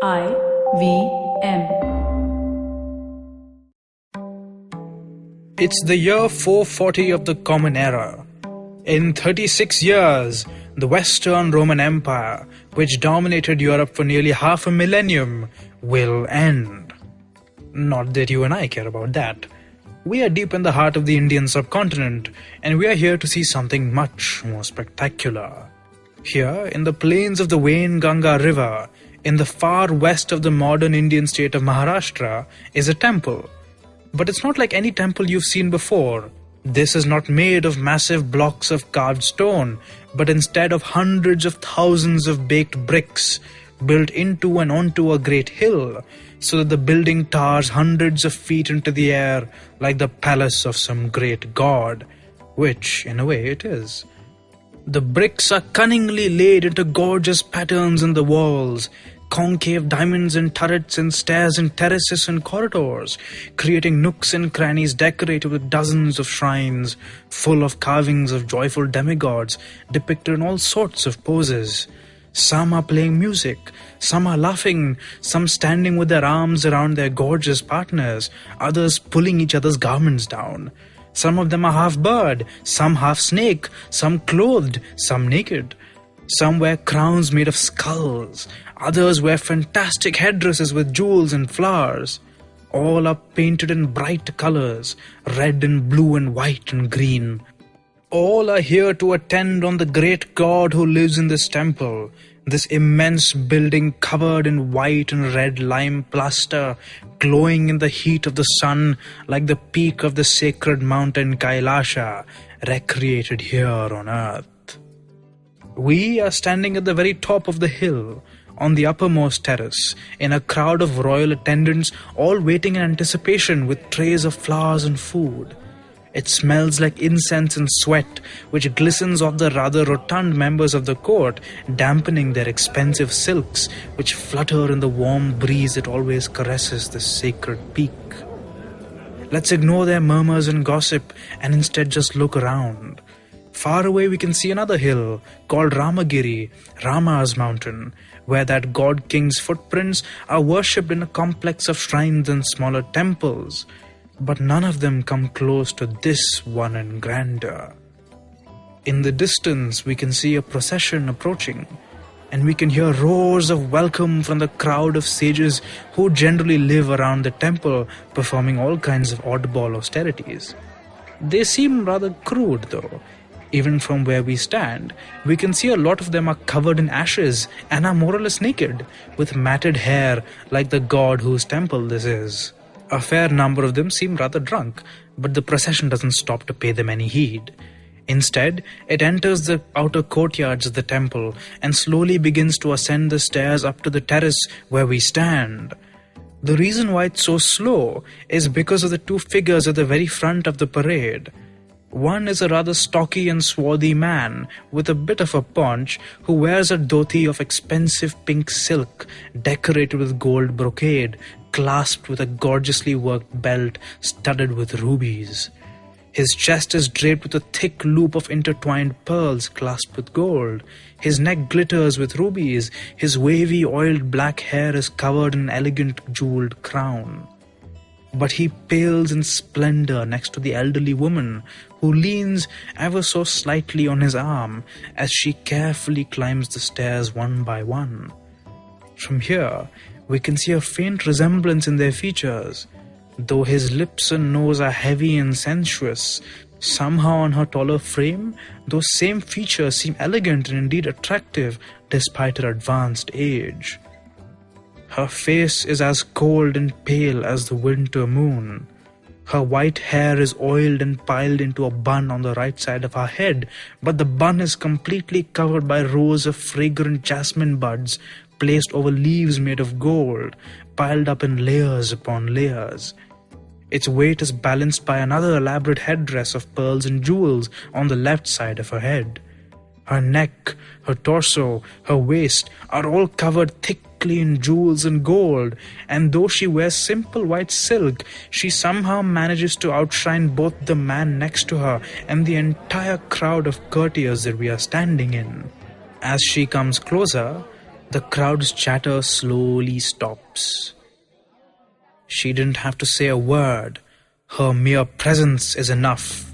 I-V-M. It's the year 440 of the Common Era. In 36 years, the Western Roman Empire, which dominated Europe for nearly half a millennium, will end. Not that you and I care about that. We are deep in the heart of the Indian subcontinent, and we are here to see something much more spectacular. Here, in the plains of the Wainganga River, in the far west of the modern Indian state of Maharashtra, is a temple. But it's not like any temple you've seen before. This is not made of massive blocks of carved stone, but instead of hundreds of thousands of baked bricks built into and onto a great hill, so that the building towers hundreds of feet into the air like the palace of some great god, which, in a way, it is. The bricks are cunningly laid into gorgeous patterns in the walls, concave diamonds and turrets and stairs and terraces and corridors, creating nooks and crannies decorated with dozens of shrines, full of carvings of joyful demigods depicted in all sorts of poses. Some are playing music, some are laughing, some standing with their arms around their gorgeous partners, others pulling each other's garments down. Some of them are half bird, some half snake, some clothed, some naked. Some wear crowns made of skulls, others wear fantastic headdresses with jewels and flowers. All are painted in bright colors, red and blue and white and green. All are here to attend on the great god who lives in this temple, this immense building covered in white and red lime plaster, glowing in the heat of the sun like the peak of the sacred mountain Kailasha, recreated here on earth. We are standing at the very top of the hill, on the uppermost terrace, in a crowd of royal attendants, all waiting in anticipation with trays of flowers and food. It smells like incense and sweat, which glistens off the rather rotund members of the court, dampening their expensive silks, which flutter in the warm breeze that always caresses this sacred peak. Let's ignore their murmurs and gossip, and instead just look around. Far away we can see another hill, called Ramagiri, Rama's mountain, where that god king's footprints are worshipped in a complex of shrines and smaller temples. But none of them come close to this one in grandeur. In the distance, we can see a procession approaching, and we can hear roars of welcome from the crowd of sages who generally live around the temple, performing all kinds of oddball austerities. They seem rather crude, though. Even from where we stand, we can see a lot of them are covered in ashes and are more or less naked, with matted hair like the god whose temple this is. A fair number of them seem rather drunk, but the procession doesn't stop to pay them any heed. Instead, it enters the outer courtyards of the temple and slowly begins to ascend the stairs up to the terrace where we stand. The reason why it's so slow is because of the two figures at the very front of the parade. One is a rather stocky and swarthy man with a bit of a paunch who wears a dhoti of expensive pink silk decorated with gold brocade, clasped with a gorgeously worked belt studded with rubies. His chest is draped with a thick loop of intertwined pearls clasped with gold. His neck glitters with rubies. His wavy oiled black hair is covered in an elegant jeweled crown. But he pales in splendor next to the elderly woman who leans ever so slightly on his arm as she carefully climbs the stairs one by one. From here, we can see a faint resemblance in their features. Though his lips and nose are heavy and sensuous, somehow on her taller frame, those same features seem elegant and indeed attractive despite her advanced age. Her face is as cold and pale as the winter moon. Her white hair is oiled and piled into a bun on the right side of her head, but the bun is completely covered by rows of fragrant jasmine buds placed over leaves made of gold, piled up in layers upon layers. Its weight is balanced by another elaborate headdress of pearls and jewels on the left side of her head. Her neck, her torso, her waist are all covered thickly in jewels and gold, and though she wears simple white silk, she somehow manages to outshine both the man next to her and the entire crowd of courtiers that we are standing in. As she comes closer, The crowd's chatter slowly stops. She didn't have to say a word. Her mere presence is enough.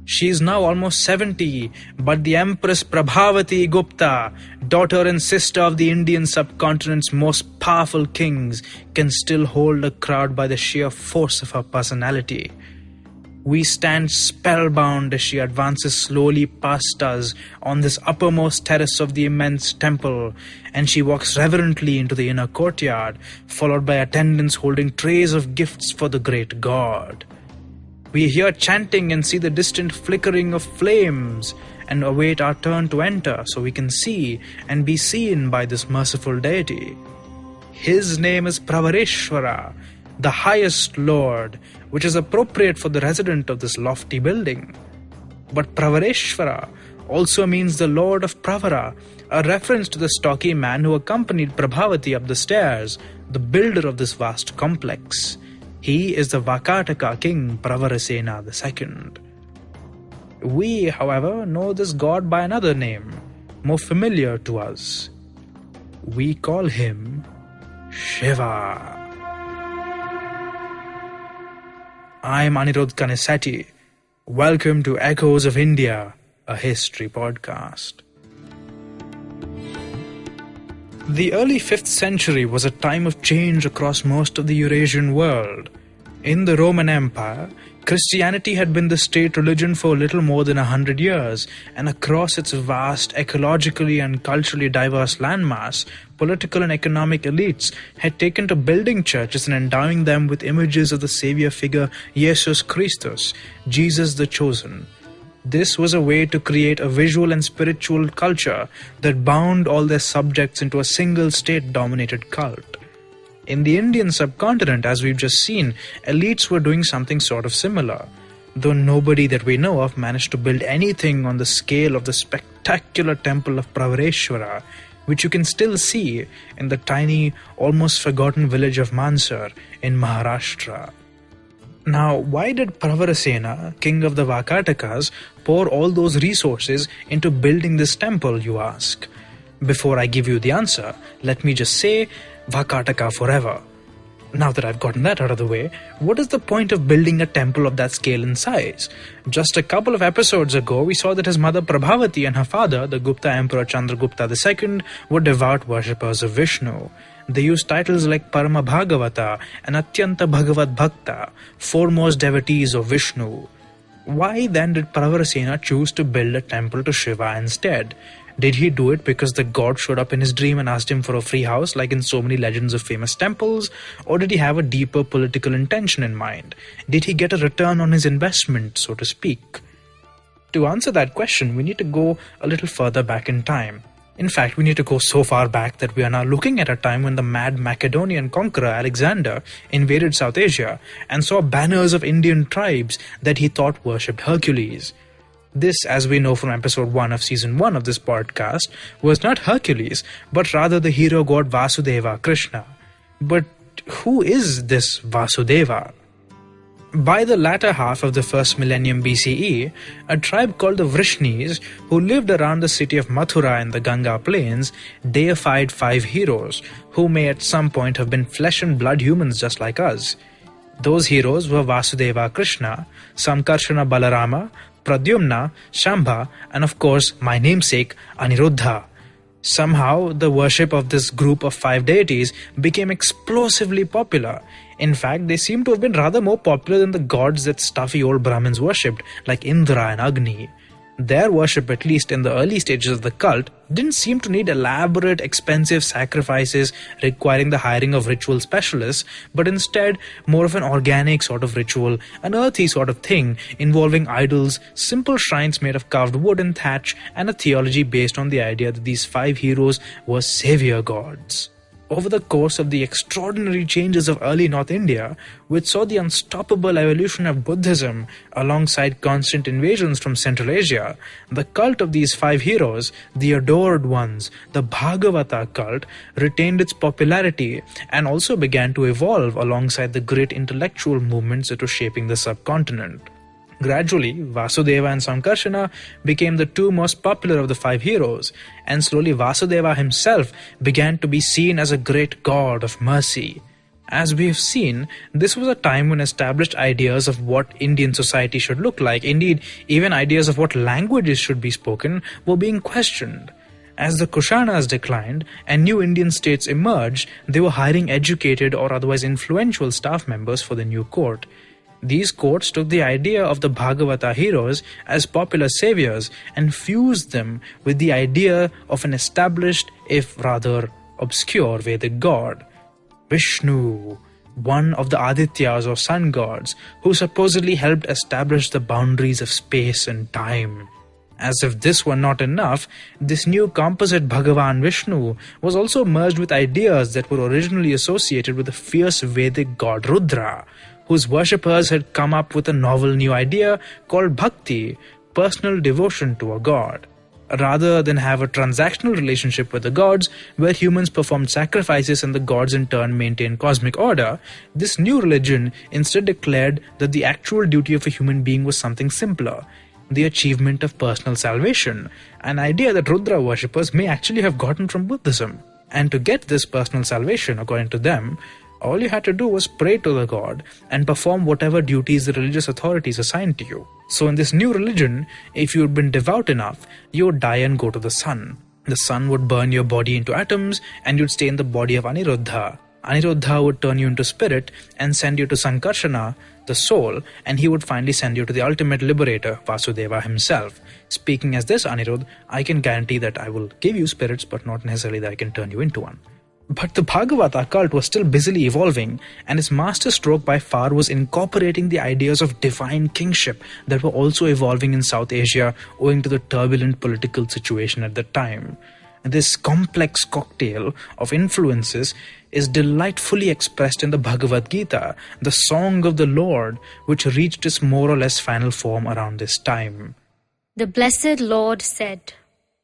She is now almost 70, but the Empress Prabhavati Gupta, daughter and sister of the Indian subcontinent's most powerful kings, can still hold a crowd by the sheer force of her personality. We stand spellbound as she advances slowly past us on this uppermost terrace of the immense temple, and she walks reverently into the inner courtyard, followed by attendants holding trays of gifts for the great god. We hear chanting and see the distant flickering of flames and await our turn to enter so we can see and be seen by this merciful deity. His name is Pravareshwara, the highest lord, which is appropriate for the resident of this lofty building. But Pravareshwara also means the Lord of Pravara, a reference to the stocky man who accompanied Prabhavati up the stairs, the builder of this vast complex. He is the Vakataka king Pravarasena II. We, however, know this god by another name, more familiar to us. We call him Shiva. I'm Anirudh Kanisati. Welcome to Echoes of India, a history podcast. The early 5th century was a time of change across most of the Eurasian world. In the Roman Empire, Christianity had been the state religion for little more than 100 years, and across its vast, ecologically and culturally diverse landmass, political and economic elites had taken to building churches and endowing them with images of the savior figure Jesus Christus, Jesus the Chosen. This was a way to create a visual and spiritual culture that bound all their subjects into a single state-dominated cult. In the Indian subcontinent, as we've just seen, elites were doing something sort of similar, though nobody that we know of managed to build anything on the scale of the spectacular temple of Pravareshwara, which you can still see in the tiny, almost forgotten village of Mansur in Maharashtra. Now, why did Pravarasena, king of the Vakatakas, pour all those resources into building this temple, you ask? Before I give you the answer, let me just say, Vakataka forever. Now that I've gotten that out of the way, what is the point of building a temple of that scale and size? Just a couple of episodes ago, we saw that his mother Prabhavati and her father, the Gupta Emperor Chandragupta II, were devout worshippers of Vishnu. They used titles like Parama Bhagavata and Atyanta Bhagavad Bhakta, foremost devotees of Vishnu. Why then did Pravarasena choose to build a temple to Shiva instead? Did he do it because the god showed up in his dream and asked him for a free house like in so many legends of famous temples? Or did he have a deeper political intention in mind? Did he get a return on his investment, so to speak? To answer that question, we need to go a little further back in time. In fact, we need to go so far back that we are now looking at a time when the mad Macedonian conqueror Alexander invaded South Asia and saw banners of Indian tribes that he thought worshipped Hercules. This, as we know from episode 1 of season 1 of this podcast, was not Hercules, but rather the hero god Vasudeva Krishna. But who is this Vasudeva? By the latter half of the first millennium BCE, a tribe called the Vrishnis, who lived around the city of Mathura in the Ganga plains, deified 5 heroes, who may at some point have been flesh and blood humans just like us. Those heroes were Vasudeva Krishna, Samkarshana Balarama, Pradyumna, Shambha, and of course my namesake Aniruddha. Somehow, the worship of this group of 5 deities became explosively popular. In fact, they seem to have been rather more popular than the gods that stuffy old Brahmins worshipped, like Indra and Agni. Their worship, at least in the early stages of the cult, didn't seem to need elaborate, expensive sacrifices requiring the hiring of ritual specialists, but instead more of an organic sort of ritual, an earthy sort of thing involving idols, simple shrines made of carved wood and thatch, and a theology based on the idea that these 5 heroes were savior gods. Over the course of the extraordinary changes of early North India, which saw the unstoppable evolution of Buddhism alongside constant invasions from Central Asia, the cult of these 5 heroes, the adored ones, the Bhagavata cult, retained its popularity and also began to evolve alongside the great intellectual movements that were shaping the subcontinent. Gradually, Vasudeva and Sankarshana became the two most popular of the five heroes, and slowly Vasudeva himself began to be seen as a great god of mercy. As we have seen, this was a time when established ideas of what Indian society should look like, indeed even ideas of what languages should be spoken, were being questioned. As the Kushanas declined and new Indian states emerged, they were hiring educated or otherwise influential staff members for the new court. These courts took the idea of the Bhagavata heroes as popular saviors and fused them with the idea of an established, if rather obscure, Vedic god. Vishnu, one of the Adityas or sun gods, who supposedly helped establish the boundaries of space and time. As if this were not enough, this new composite Bhagavan Vishnu was also merged with ideas that were originally associated with the fierce Vedic god Rudra, whose worshippers had come up with a novel new idea called bhakti, personal devotion to a god. Rather than have a transactional relationship with the gods, where humans performed sacrifices and the gods in turn maintained cosmic order, this new religion instead declared that the actual duty of a human being was something simpler: the achievement of personal salvation, an idea that Rudra worshippers may actually have gotten from Buddhism. And to get this personal salvation, according to them, all you had to do was pray to the god and perform whatever duties the religious authorities assigned to you. So in this new religion, if you had been devout enough, you would die and go to the sun. The sun would burn your body into atoms and you'd stay in the body of Aniruddha. Aniruddha would turn you into spirit and send you to Sankarshana, the soul, and he would finally send you to the ultimate liberator, Vasudeva himself. Speaking as this Aniruddha, I can guarantee that I will give you spirits, but not necessarily that I can turn you into one. But the Bhagavata cult was still busily evolving, and its masterstroke by far was incorporating the ideas of divine kingship that were also evolving in South Asia owing to the turbulent political situation at the time. This complex cocktail of influences is delightfully expressed in the Bhagavad Gita, the song of the Lord, which reached its more or less final form around this time. The blessed Lord said,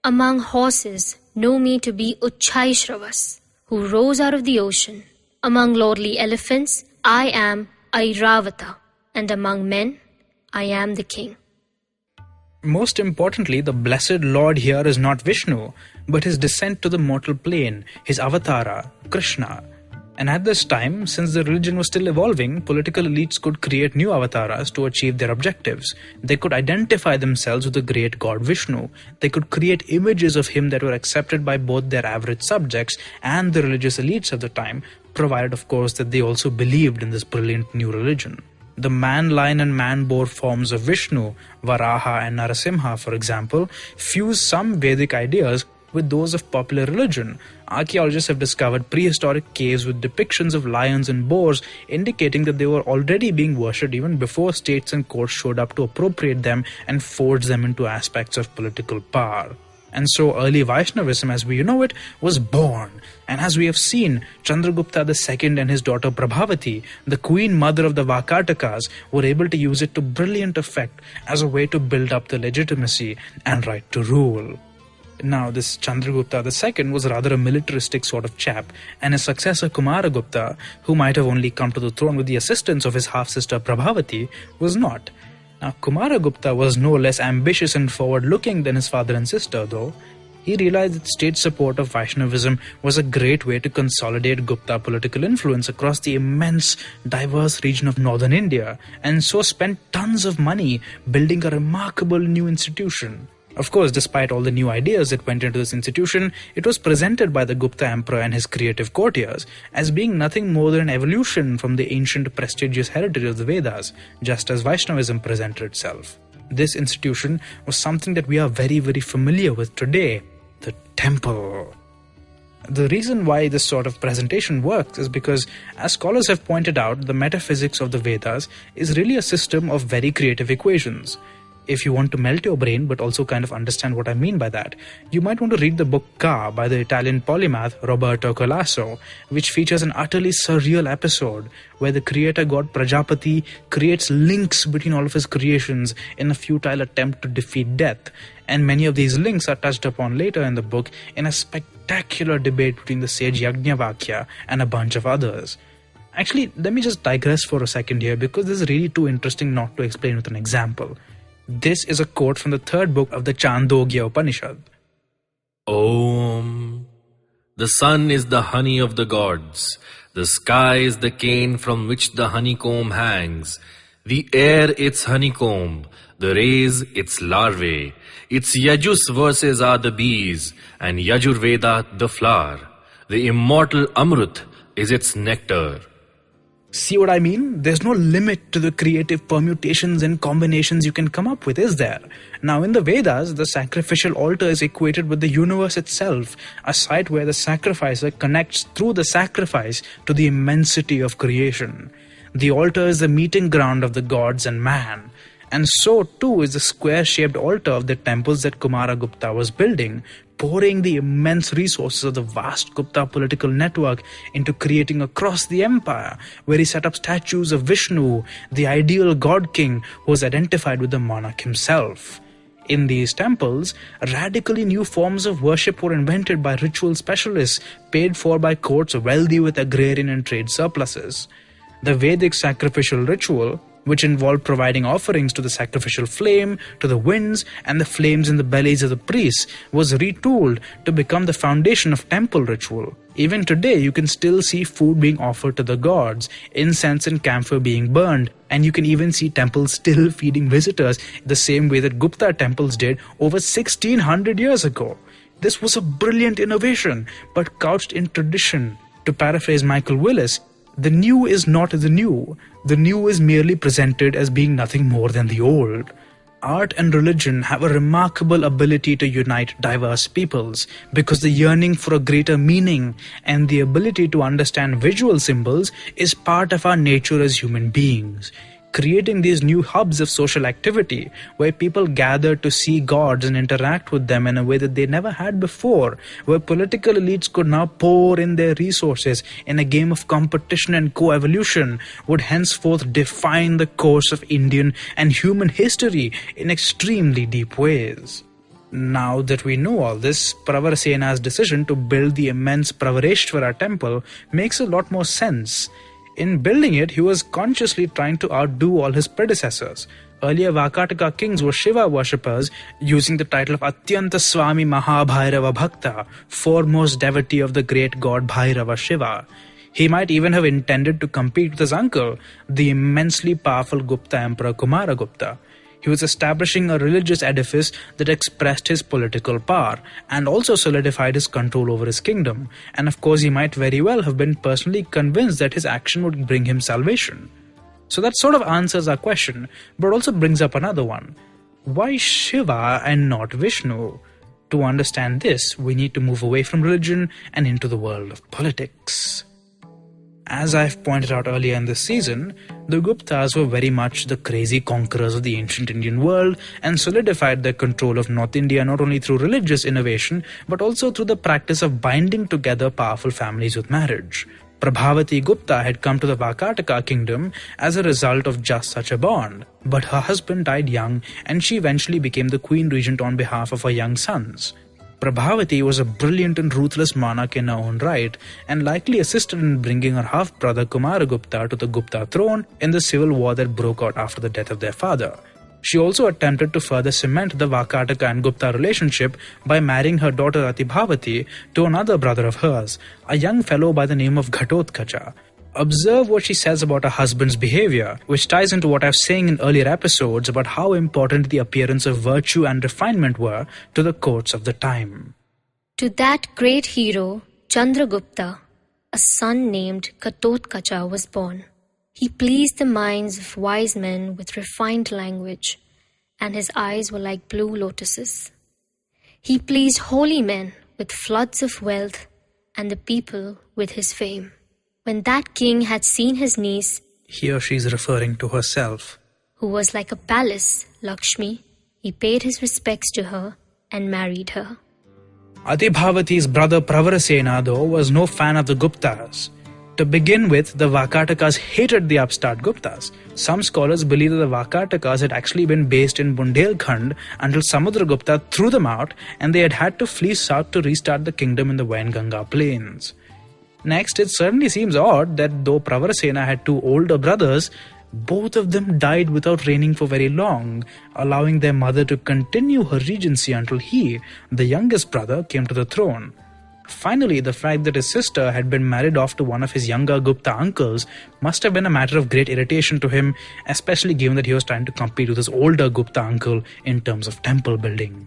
"Among horses know me to be Uchchaishravas, who rose out of the ocean. Among lordly elephants, I am Airavata, and among men, I am the king." Most importantly, the blessed Lord here is not Vishnu, but his descent to the mortal plane, his avatara, Krishna. And at this time, since the religion was still evolving, political elites could create new avatars to achieve their objectives. They could identify themselves with the great god Vishnu. They could create images of him that were accepted by both their average subjects and the religious elites of the time, provided of course that they also believed in this brilliant new religion. The man-lion and man-boar forms of Vishnu, Varaha and Narasimha for example, fuse some Vedic ideas with those of popular religion. Archaeologists have discovered prehistoric caves with depictions of lions and boars, indicating that they were already being worshipped even before states and courts showed up to appropriate them and forge them into aspects of political power. And so early Vaishnavism as we know it was born. And as we have seen, Chandragupta II and his daughter Prabhavati, the queen mother of the Vakatakas, were able to use it to brilliant effect as a way to build up the legitimacy and right to rule. Now, this Chandragupta II was rather a militaristic sort of chap, and his successor Kumaragupta, who might have only come to the throne with the assistance of his half-sister Prabhavati, was not. Now, Kumaragupta was no less ambitious and forward-looking than his father and sister, though. He realized that state support of Vaishnavism was a great way to consolidate Gupta political influence across the immense, diverse region of northern India, and so spent tons of money building a remarkable new institution. Of course, despite all the new ideas that went into this institution, it was presented by the Gupta emperor and his creative courtiers as being nothing more than an evolution from the ancient prestigious heritage of the Vedas, just as Vaishnavism presented itself. This institution was something that we are very, very familiar with today, the temple. The reason why this sort of presentation works is because, as scholars have pointed out, the metaphysics of the Vedas is really a system of very creative equations. If you want to melt your brain but also kind of understand what I mean by that, you might want to read the book Ka by the Italian polymath Roberto Colasso, which features an utterly surreal episode where the creator god Prajapati creates links between all of his creations in a futile attempt to defeat death. And many of these links are touched upon later in the book in a spectacular debate between the sage Yajnavalkya and a bunch of others. Actually, let me just digress for a second here because this is really too interesting not to explain with an example. This is a quote from the third book of the Chandogya Upanishad. Om. The sun is the honey of the gods. The sky is the cane from which the honeycomb hangs. The air its honeycomb. The rays its larvae. Its Yajus verses are the bees, and Yajurveda the flower. The immortal Amrut is its nectar. See what I mean? There's no limit to the creative permutations and combinations you can come up with, is there? Now in the Vedas, the sacrificial altar is equated with the universe itself, a site where the sacrificer connects through the sacrifice to the immensity of creation. The altar is the meeting ground of the gods and man. And so too is the square-shaped altar of the temples that Kumaragupta was building, pouring the immense resources of the vast Gupta political network into creating across the empire, where he set up statues of Vishnu, the ideal god-king who was identified with the monarch himself. In these temples, radically new forms of worship were invented by ritual specialists, paid for by courts wealthy with agrarian and trade surpluses. The Vedic sacrificial ritual, which involved providing offerings to the sacrificial flame, to the winds, and the flames in the bellies of the priests, was retooled to become the foundation of temple ritual. Even today, you can still see food being offered to the gods, incense and camphor being burned, and you can even see temples still feeding visitors the same way that Gupta temples did over 1600 years ago. This was a brilliant innovation, but couched in tradition. To paraphrase Michael Willis, the new is not the new. The new is merely presented as being nothing more than the old. Art and religion have a remarkable ability to unite diverse peoples because the yearning for a greater meaning and the ability to understand visual symbols is part of our nature as human beings. Creating these new hubs of social activity where people gather to see gods and interact with them in a way that they never had before, where political elites could now pour in their resources in a game of competition and co-evolution, would henceforth define the course of Indian and human history in extremely deep ways. Now that we know all this, Pravarasena's decision to build the immense Pravareshwara temple makes a lot more sense. In building it, he was consciously trying to outdo all his predecessors. Earlier Vakataka kings were Shiva worshippers, using the title of Atyanta Swami Mahabhairava Bhakta, foremost devotee of the great god Bhairava Shiva. He might even have intended to compete with his uncle, the immensely powerful Gupta emperor Kumaragupta. He was establishing a religious edifice that expressed his political power and also solidified his control over his kingdom. And of course, he might very well have been personally convinced that his action would bring him salvation. So that sort of answers our question, but also brings up another one. Why Shiva and not Vishnu? To understand this, we need to move away from religion and into the world of politics. As I've pointed out earlier in this season, the Guptas were very much the crazy conquerors of the ancient Indian world and solidified their control of North India not only through religious innovation but also through the practice of binding together powerful families with marriage. Prabhavati Gupta had come to the Vakataka kingdom as a result of just such a bond, but her husband died young and she eventually became the queen regent on behalf of her young sons. Prabhavati was a brilliant and ruthless monarch in her own right and likely assisted in bringing her half-brother Kumaragupta to the Gupta throne in the civil war that broke out after the death of their father. She also attempted to further cement the Vakataka and Gupta relationship by marrying her daughter Atibhavati to another brother of hers, a young fellow by the name of Ghatotkacha. Observe what she says about her husband's behavior, which ties into what I was saying in earlier episodes about how important the appearance of virtue and refinement were to the courts of the time. To that great hero, Chandragupta, a son named Ghatotkacha was born. He pleased the minds of wise men with refined language, and his eyes were like blue lotuses. He pleased holy men with floods of wealth, and the people with his fame. When that king had seen his niece, here she is referring to herself, who was like a palace, Lakshmi, he paid his respects to her and married her. Atibhavati's brother Pravarasena, though, was no fan of the Guptas. To begin with, the Vakatakas hated the upstart Guptas. Some scholars believe that the Vakatakas had actually been based in Bundelkhand until Samudragupta threw them out and they had to flee south to restart the kingdom in the Wainganga plains. Next, it certainly seems odd that though Pravarasena had two older brothers, both of them died without reigning for very long, allowing their mother to continue her regency until he, the youngest brother, came to the throne. Finally, the fact that his sister had been married off to one of his younger Gupta uncles must have been a matter of great irritation to him, especially given that he was trying to compete with his older Gupta uncle in terms of temple building.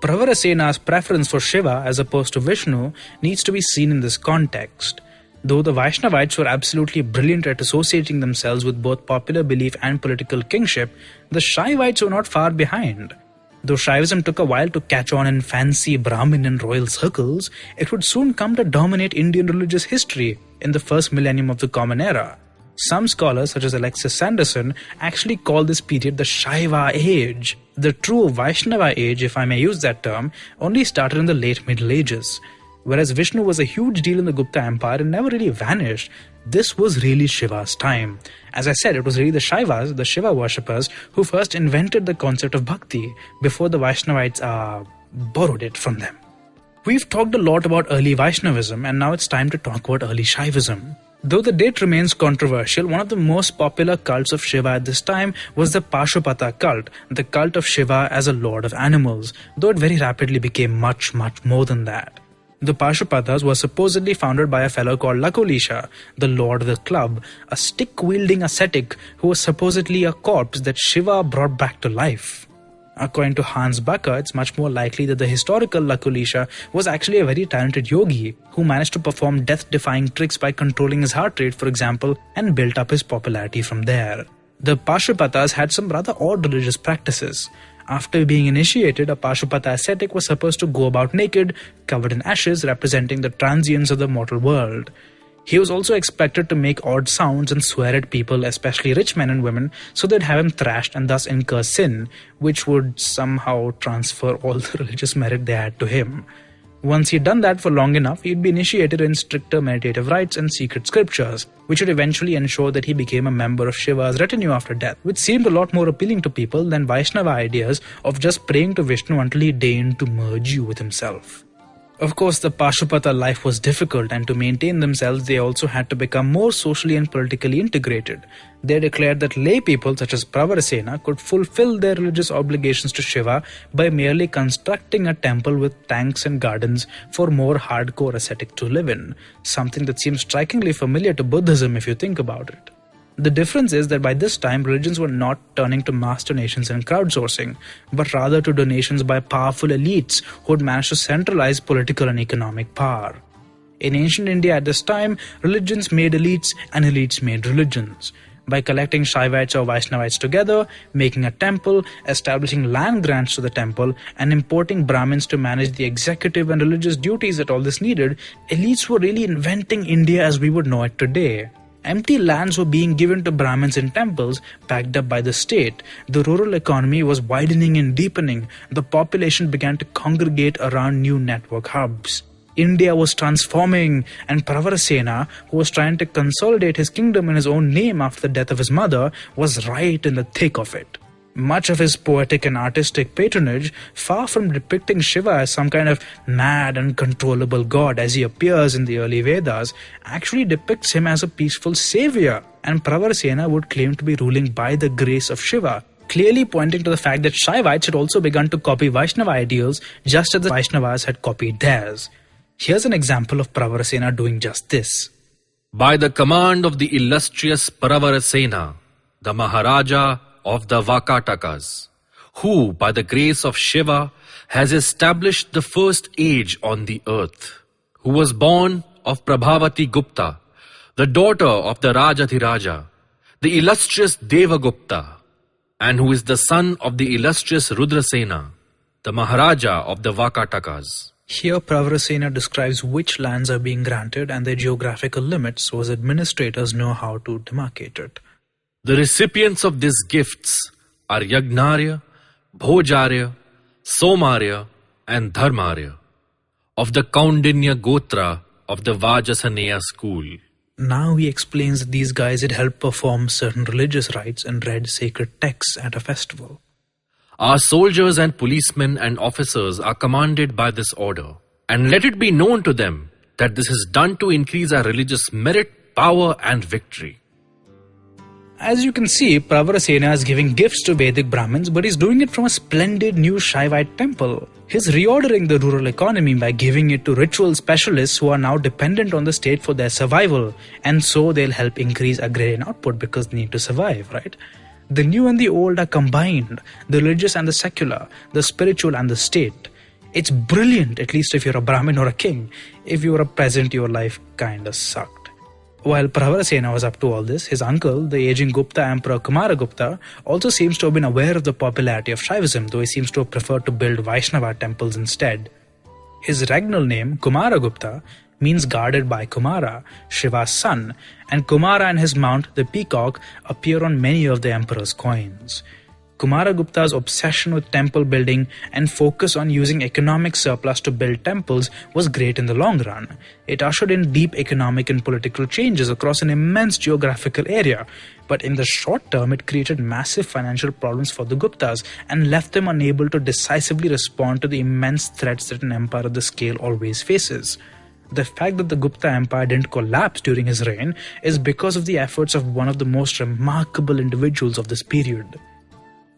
Pravarasena's preference for Shiva as opposed to Vishnu needs to be seen in this context. Though the Vaishnavites were absolutely brilliant at associating themselves with both popular belief and political kingship, the Shaivites were not far behind. Though Shaivism took a while to catch on in fancy Brahmin and royal circles, it would soon come to dominate Indian religious history in the first millennium of the Common Era. Some scholars, such as Alexis Sanderson, actually call this period the Shaiva Age. The true Vaishnava age, if I may use that term, only started in the late Middle Ages. Whereas Vishnu was a huge deal in the Gupta Empire and never really vanished, this was really Shiva's time. As I said, it was really the Shaivas, the Shiva worshippers, who first invented the concept of bhakti before the Vaishnavites borrowed it from them. We've talked a lot about early Vaishnavism, and now it's time to talk about early Shaivism. Though the date remains controversial, one of the most popular cults of Shiva at this time was the Pashupata cult, the cult of Shiva as a lord of animals, though it very rapidly became much, much more than that. The Pashupatas were supposedly founded by a fellow called Lakulisha, the lord of the club, a stick-wielding ascetic who was supposedly a corpse that Shiva brought back to life. According to Hans Bakker, it's much more likely that the historical Lakulisha was actually a very talented yogi who managed to perform death-defying tricks by controlling his heart rate, for example, and built up his popularity from there. The Pashupatas had some rather odd religious practices. After being initiated, a Pashupata ascetic was supposed to go about naked, covered in ashes, representing the transience of the mortal world. He was also expected to make odd sounds and swear at people, especially rich men and women, so they'd have him thrashed and thus incur sin, which would somehow transfer all the religious merit they had to him. Once he'd done that for long enough, he'd be initiated in stricter meditative rites and secret scriptures, which would eventually ensure that he became a member of Shiva's retinue after death, which seemed a lot more appealing to people than Vaishnava ideas of just praying to Vishnu until he deigned to merge you with himself. Of course, the Pashupata life was difficult, and to maintain themselves, they also had to become more socially and politically integrated. They declared that lay people such as Pravarasena could fulfill their religious obligations to Shiva by merely constructing a temple with tanks and gardens for more hardcore ascetic to live in, something that seems strikingly familiar to Buddhism if you think about it. The difference is that by this time, religions were not turning to mass donations and crowdsourcing, but rather to donations by powerful elites who had managed to centralize political and economic power. In ancient India at this time, religions made elites and elites made religions. By collecting Shaivites or Vaishnavites together, making a temple, establishing land grants to the temple, and importing Brahmins to manage the executive and religious duties that all this needed, elites were really inventing India as we would know it today. Empty lands were being given to Brahmins in temples, backed up by the state. The rural economy was widening and deepening. The population began to congregate around new network hubs. India was transforming, and Pravarasena, who was trying to consolidate his kingdom in his own name after the death of his mother, was right in the thick of it. Much of his poetic and artistic patronage, far from depicting Shiva as some kind of mad, uncontrollable god as he appears in the early Vedas, actually depicts him as a peaceful savior, and Pravarasena would claim to be ruling by the grace of Shiva, clearly pointing to the fact that Shaivites had also begun to copy Vaishnava ideals just as the Vaishnavas had copied theirs. Here's an example of Pravarasena doing just this. By the command of the illustrious Pravarasena, the Maharaja of the Vakatakas, who, by the grace of Shiva, has established the first age on the earth, who was born of Prabhavati Gupta, the daughter of the Rajathiraja, the illustrious Devagupta, and who is the son of the illustrious Rudrasena, the Maharaja of the Vakatakas. Here Pravarasena describes which lands are being granted and their geographical limits so as administrators know how to demarcate it. The recipients of these gifts are Yagnarya, Bhojarya, Somarya and Dharmarya, of the Kaundinya Gotra of the Vajasaneya school. Now he explains that these guys had helped perform certain religious rites and read sacred texts at a festival. Our soldiers and policemen and officers are commanded by this order, and let it be known to them that this is done to increase our religious merit, power and victory. As you can see, Pravarasena is giving gifts to Vedic Brahmins, but he's doing it from a splendid new Shaivite temple. He's reordering the rural economy by giving it to ritual specialists who are now dependent on the state for their survival, and so they'll help increase agrarian output because they need to survive, right? The new and the old are combined, the religious and the secular, the spiritual and the state. It's brilliant, at least if you're a Brahmin or a king. If you're a peasant, your life kinda sucked. While Pravarasena was up to all this, his uncle, the aging Gupta Emperor Kumaragupta, also seems to have been aware of the popularity of Shaivism, though he seems to have preferred to build Vaishnava temples instead. His regnal name, Kumaragupta, means guarded by Kumara, Shiva's son, and Kumara and his mount, the peacock, appear on many of the emperor's coins. Kumaragupta's obsession with temple building and focus on using economic surplus to build temples was great in the long run. It ushered in deep economic and political changes across an immense geographical area, but in the short term it created massive financial problems for the Guptas and left them unable to decisively respond to the immense threats that an empire of this scale always faces. The fact that the Gupta Empire didn't collapse during his reign is because of the efforts of one of the most remarkable individuals of this period.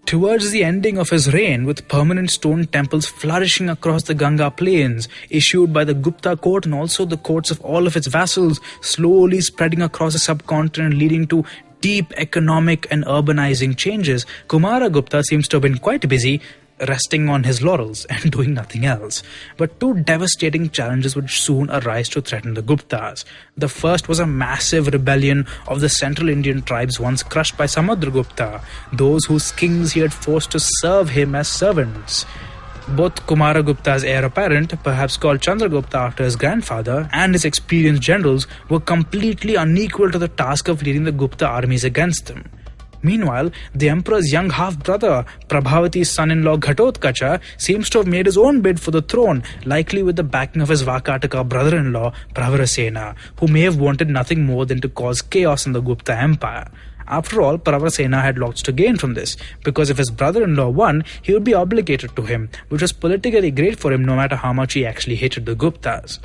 Towards the ending of his reign, with permanent stone temples flourishing across the Ganga plains, issued by the Gupta court and also the courts of all of its vassals, slowly spreading across the subcontinent, leading to deep economic and urbanizing changes, Kumaragupta seems to have been quite busy resting on his laurels and doing nothing else. But two devastating challenges would soon arise to threaten the Guptas. The first was a massive rebellion of the central Indian tribes once crushed by Samudragupta, those whose kings he had forced to serve him as servants. Both Kumaragupta's heir apparent, perhaps called Chandragupta after his grandfather, and his experienced generals were completely unequal to the task of leading the Gupta armies against them. Meanwhile, the emperor's young half-brother, Prabhavati's son-in-law Ghatotkacha, seems to have made his own bid for the throne, likely with the backing of his Vakataka brother-in-law, Pravarasena, who may have wanted nothing more than to cause chaos in the Gupta Empire. After all, Pravarasena had lots to gain from this, because if his brother-in-law won, he would be obligated to him, which was politically great for him no matter how much he actually hated the Guptas.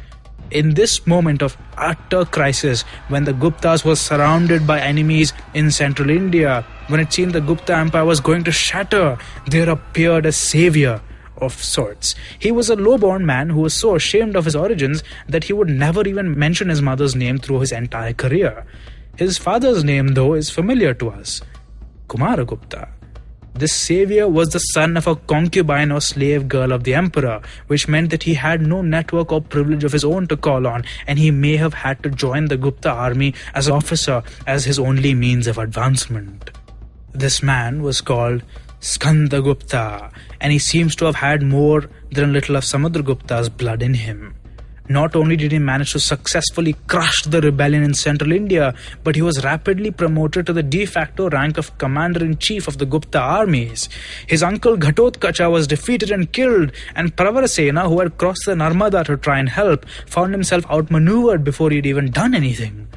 In this moment of utter crisis, when the Guptas were surrounded by enemies in central India, when it seemed the Gupta Empire was going to shatter, there appeared a savior of sorts. He was a low-born man who was so ashamed of his origins that he would never even mention his mother's name through his entire career. His father's name, though, is familiar to us: Kumaragupta. This savior was the son of a concubine or slave girl of the emperor, which meant that he had no network or privilege of his own to call on, and he may have had to join the Gupta army as an officer as his only means of advancement. This man was called Skandagupta, and he seems to have had more than a little of Samudragupta's blood in him. Not only did he manage to successfully crush the rebellion in central India, but he was rapidly promoted to the de facto rank of commander-in-chief of the Gupta armies. His uncle Ghatotkacha was defeated and killed, and Pravarasena, who had crossed the Narmada to try and help, found himself outmaneuvered before he'd even done anything.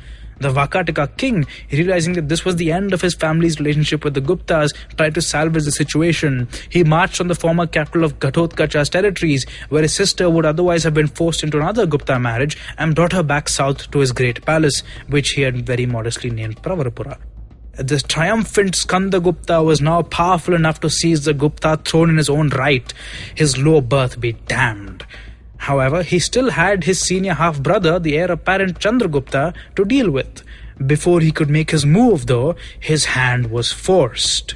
The Vakataka king, realizing that this was the end of his family's relationship with the Guptas, tried to salvage the situation. He marched on the former capital of Ghatotkacha's territories, where his sister would otherwise have been forced into another Gupta marriage, and brought her back south to his great palace, which he had very modestly named Pravarapura. This triumphant Skandagupta was now powerful enough to seize the Gupta throne in his own right, his low birth be damned. However, he still had his senior half-brother, the heir apparent Chandragupta, to deal with. Before he could make his move, though, his hand was forced.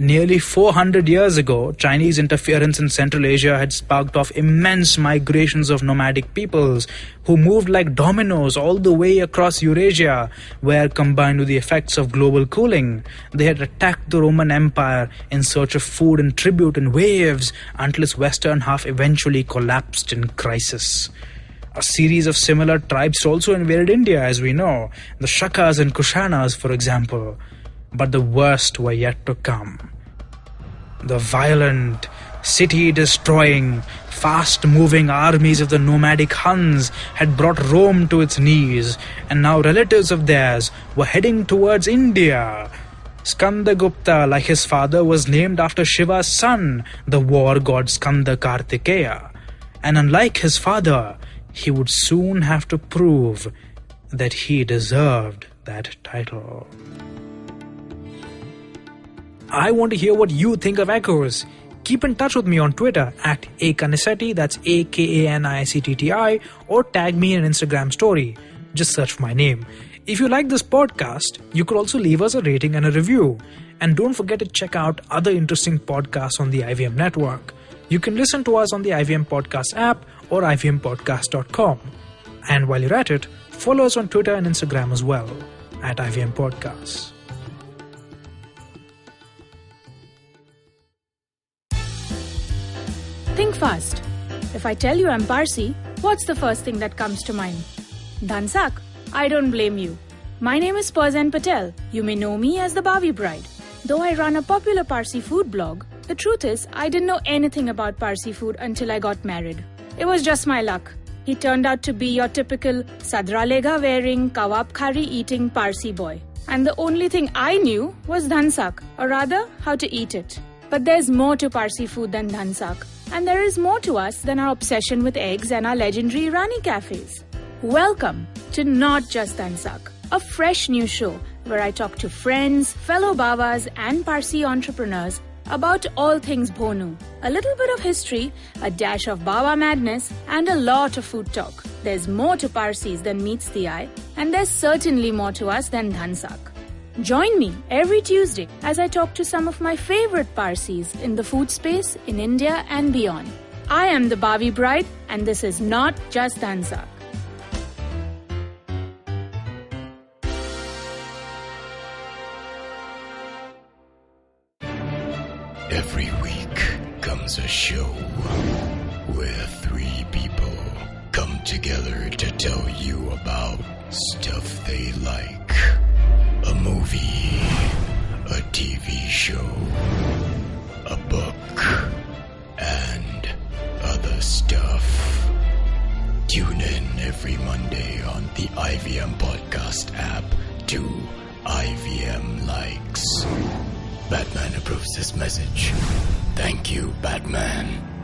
Nearly 400 years ago, Chinese interference in Central Asia had sparked off immense migrations of nomadic peoples who moved like dominoes all the way across Eurasia, where, combined with the effects of global cooling, they had attacked the Roman Empire in search of food and tribute in waves until its western half eventually collapsed in crisis. A series of similar tribes also invaded India, as we know, the Shakas and Kushanas, for example. But the worst were yet to come. The violent, city-destroying, fast-moving armies of the nomadic Huns had brought Rome to its knees, and now relatives of theirs were heading towards India. Skandagupta, like his father, was named after Shiva's son, the war god Skanda Kartikeya. And unlike his father, he would soon have to prove that he deserved that title. I want to hear what you think of Echoes. Keep in touch with me on Twitter at akanisetti, that's AKANICTTI, or tag me in an Instagram story. Just search for my name. If you like this podcast, you could also leave us a rating and a review. And don't forget to check out other interesting podcasts on the IVM network. You can listen to us on the IVM Podcast app or ivmpodcast.com. And while you're at it, follow us on Twitter and Instagram as well, at IVM Podcasts. Think fast. If I tell you I'm Parsi, what's the first thing that comes to mind? Dhansak? I don't blame you. My name is Pazan Patel. You may know me as the Bhavi Bride. Though I run a popular Parsi food blog, the truth is I didn't know anything about Parsi food until I got married. It was just my luck. He turned out to be your typical sadra lega wearing, kawab khari eating Parsi boy. And the only thing I knew was dhansak, or rather, how to eat it. But there's more to Parsi food than dhansak. And there is more to us than our obsession with eggs and our legendary Rani cafes. Welcome to Not Just Dhansak, a fresh new show where I talk to friends, fellow Babas and Parsi entrepreneurs about all things Bhonu. A little bit of history, a dash of Baba madness, and a lot of food talk. There's more to Parsis than meets the eye, and there's certainly more to us than Dhansak. Join me every Tuesday as I talk to some of my favorite Parsis in the food space in India and beyond. I am the Bhavi Bride, and this is Not Just Dhansak. Every week comes a show where three people come together to tell you about stuff they like. A movie, a TV show, a book, and other stuff. Tune in every Monday on the IVM Podcast app to IVM Likes. Batman approves this message. Thank you, Batman.